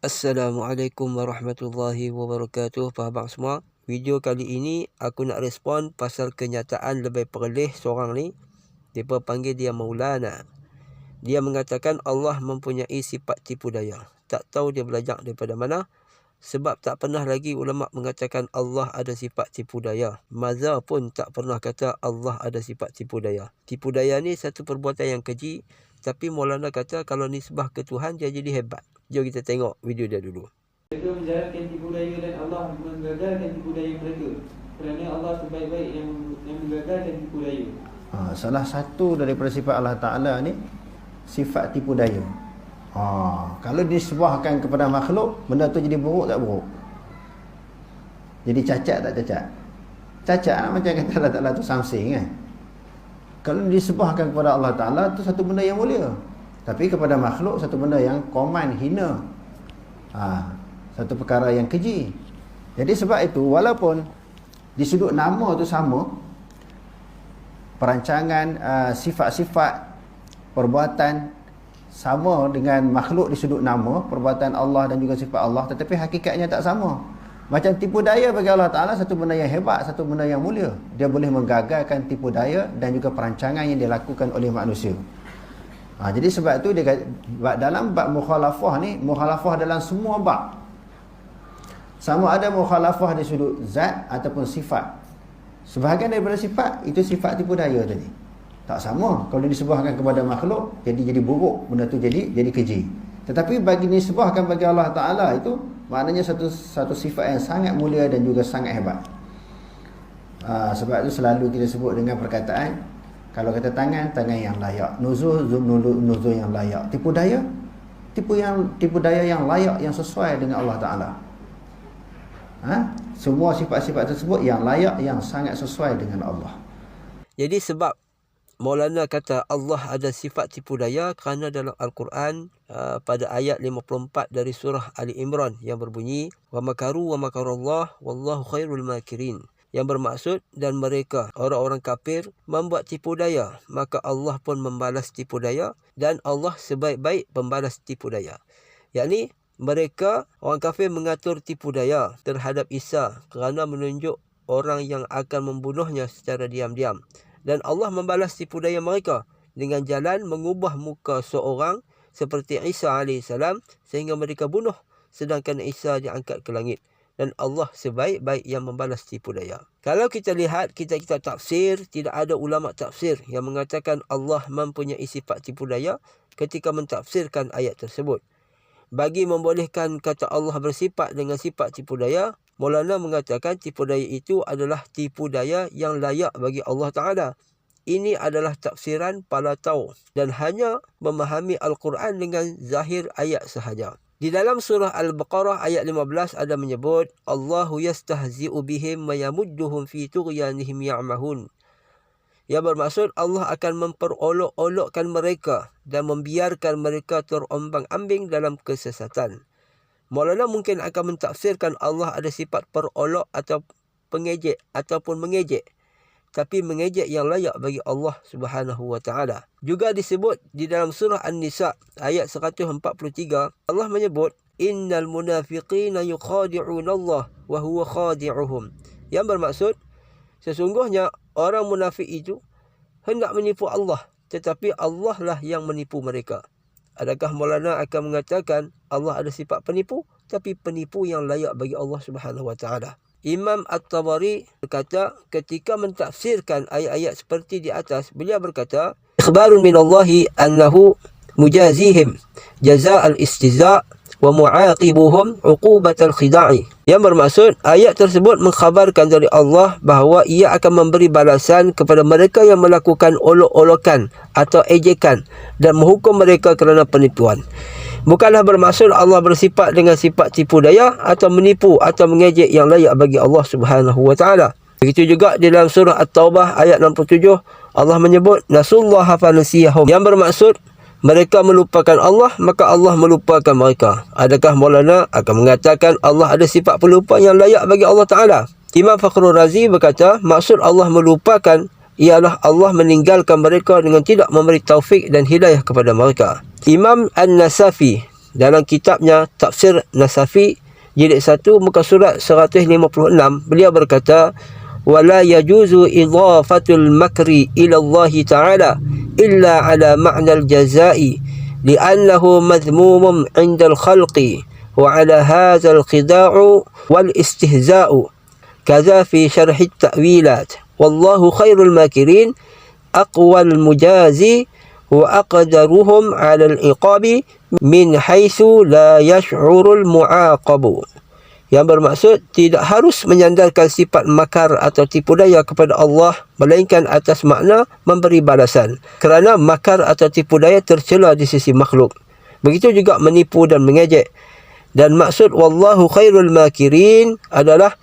Assalamualaikum warahmatullahi wabarakatuh, faham semua. Video kali ini aku nak respon pasal kenyataan lebih perleh seorang ni. Mereka panggil dia Maulana. Dia mengatakan Allah mempunyai sifat tipu daya. Tak tahu dia belajar daripada mana. Sebab tak pernah lagi ulama mengatakan Allah ada sifat tipu daya. Mazhab pun tak pernah kata Allah ada sifat tipu daya. Tipu daya ni satu perbuatan yang keji. Tapi Maulana kata kalau nisbah ke Tuhan dia jadi hebat. Jom kita tengok video dia dulu. Mereka menjalankan tipu daya dan Allah menggagalkan tipu daya mereka. Kerana Allah sebaik-baik yang menggagalkan tipu daya. Salah satu daripada sifat Allah Ta'ala ni sifat tipu daya. Kalau disebahkan kepada makhluk, benda tu jadi buruk tak buruk? Jadi cacat tak cacat? Cacat macam kata Allah Ta'ala tu something kan. Kalau disebahkan kepada Allah Ta'ala tu satu benda yang mulia. Tapi kepada makhluk satu benda yang koman, hina. Satu perkara yang keji. Jadi sebab itu walaupun di sudut nama tu sama, perancangan, sifat-sifat, perbuatan sama dengan makhluk di sudut nama, perbuatan Allah dan juga sifat Allah, tetapi hakikatnya tak sama. Macam tipu daya bagi Allah Ta'ala satu benda yang hebat, satu benda yang mulia. Dia boleh menggagalkan tipu daya dan juga perancangan yang dilakukan oleh manusia. Jadi sebab tu dia dalam bab mukhalafah ni, mukhalafah dalam semua bab, sama ada mukhalafah di sudut zat ataupun sifat. Sebahagian daripada sifat itu sifat tipu daya tadi. Tak sama. Kalau disebahkan kepada makhluk jadi buruk, benda tu jadi keji. Tetapi bagi disebahkan bagi Allah Ta'ala itu maknanya satu sifat yang sangat mulia dan juga sangat hebat. Sebab itu selalu kita sebut dengan perkataan, kalau kata tangan yang layak, nuzul yang layak, tipu daya yang layak, yang sesuai dengan Allah Ta'ala. Semua sifat-sifat tersebut yang layak, yang sangat sesuai dengan Allah. Jadi sebab Maulana kata Allah ada sifat tipu daya kerana dalam Al-Quran pada ayat 54 dari surah Ali Imran yang berbunyi wa makaru wa makarallah wallahu khairul makirin, yang bermaksud dan mereka orang-orang kafir membuat tipu daya, maka Allah pun membalas tipu daya dan Allah sebaik-baik pembalas tipu daya. Yakni mereka orang kafir mengatur tipu daya terhadap Isa kerana menunjuk orang yang akan membunuhnya secara diam-diam. Dan Allah membalas tipu daya mereka dengan jalan mengubah muka seorang seperti Isa AS sehingga mereka bunuh, sedangkan Isa diangkat ke langit. Dan Allah sebaik-baik yang membalas tipu daya. Kalau kita lihat kitab-kitab tafsir, tidak ada ulama tafsir yang mengatakan Allah mempunyai sifat tipu daya ketika mentafsirkan ayat tersebut. Bagi membolehkan kata Allah bersifat dengan sifat tipu daya, Maulana mengatakan tipu daya itu adalah tipu daya yang layak bagi Allah Ta'ala. Ini adalah tafsiran palatau dan hanya memahami Al-Quran dengan zahir ayat sahaja. Di dalam surah Al-Baqarah ayat 15 ada menyebut Allahu yastahzi'u bihim wa yamudduhum fi tughyanihim ya'mahun. Yang bermaksud Allah akan memperolok-olokkan mereka dan membiarkan mereka terombang-ambing dalam kesesatan. Maulana mungkin akan mentafsirkan Allah ada sifat perolok atau pengejek ataupun mengejek. Tapi mengejek yang layak bagi Allah Subhanahu wa Ta'ala. Juga disebut di dalam surah An-Nisa ayat 143, Allah menyebut innal munafiqina yukhadi'una Allah wa huwa khadi'uhum. Yang bermaksud sesungguhnya orang munafik itu hendak menipu Allah, tetapi Allah lah yang menipu mereka. Adakah Maulana akan mengatakan Allah ada sifat penipu, tapi penipu yang layak bagi Allah Subhanahu wa Ta'ala? Imam At-Tabari berkata ketika mentafsirkan ayat-ayat seperti di atas, beliau berkata ikhbarun minallahi annahu mujazihim jaza'al istiza' wa mu'aqibuhum uqubatal khida'i. Yang bermaksud ayat tersebut mengkhabarkan dari Allah bahawa ia akan memberi balasan kepada mereka yang melakukan olok-olokan atau ejekan dan menghukum mereka kerana penipuan. Bukanlah bermaksud Allah bersifat dengan sifat tipu daya atau menipu atau mengejek yang layak bagi Allah Subhanahu wa Ta'ala. Begitu juga di dalam surah At-Taubah ayat 67 Allah menyebut nasullaha fanasiyahum, yang bermaksud mereka melupakan Allah, maka Allah melupakan mereka. Adakah Maulana akan mengatakan Allah ada sifat pelupa yang layak bagi Allah Ta'ala? Imam Fakhrul Razi berkata, maksud Allah melupakan ialah Allah meninggalkan mereka dengan tidak memberi taufik dan hidayah kepada mereka. Imam An-Nasafi dalam kitabnya Tafsir Nasafi jilid 1 muka surat 156, beliau berkata, wala yajuzu idhafatul makri ila Allah Ta'ala illa ala ma'na al-jazai li'annahu madhmumun 'inda al-khalqi wa 'ala hadha al-khida'u wal istihza'u kadza fi syarh at-ta'wilat wallahu khairul makirin aqwal mujazi wa aqdaruhum 'ala al-iqabi min haitsu la yash'urul mu'aqabu. Yang bermaksud tidak harus menyandarkan sifat makar atau tipu daya kepada Allah, melainkan atas makna memberi balasan. Kerana makar atau tipu daya tercela di sisi makhluk. Begitu juga menipu dan mengejek. Dan maksud wallahu khairul makirin adalah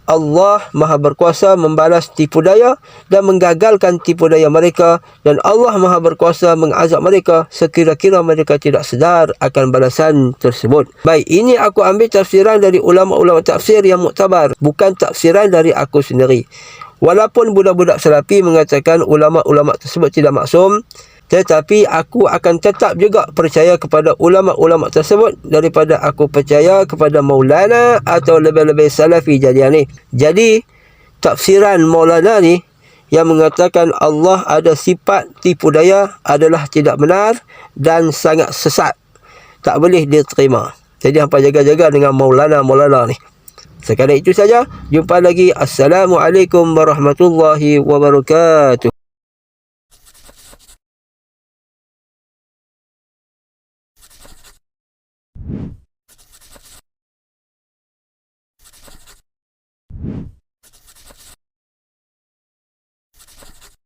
Allah maha berkuasa membalas tipu daya dan menggagalkan tipu daya mereka, dan Allah maha berkuasa mengazab mereka sekira-kira mereka tidak sedar akan balasan tersebut. Baik, ini aku ambil tafsiran dari ulama-ulama tafsir yang muktabar, bukan tafsiran dari aku sendiri. Walaupun budak-budak Salafi mengatakan ulama-ulama tersebut tidak maksum, tetapi aku akan tetap juga percaya kepada ulama-ulama tersebut daripada aku percaya kepada Maulana atau lebih-lebih Salafi jadian ni. Jadi tafsiran Maulana ni yang mengatakan Allah ada sifat tipu daya adalah tidak benar dan sangat sesat, tak boleh diterima. Jadi hampa jaga-jaga dengan Maulana ni. Sekadar itu saja. Jumpa lagi. Assalamualaikum warahmatullahi wabarakatuh.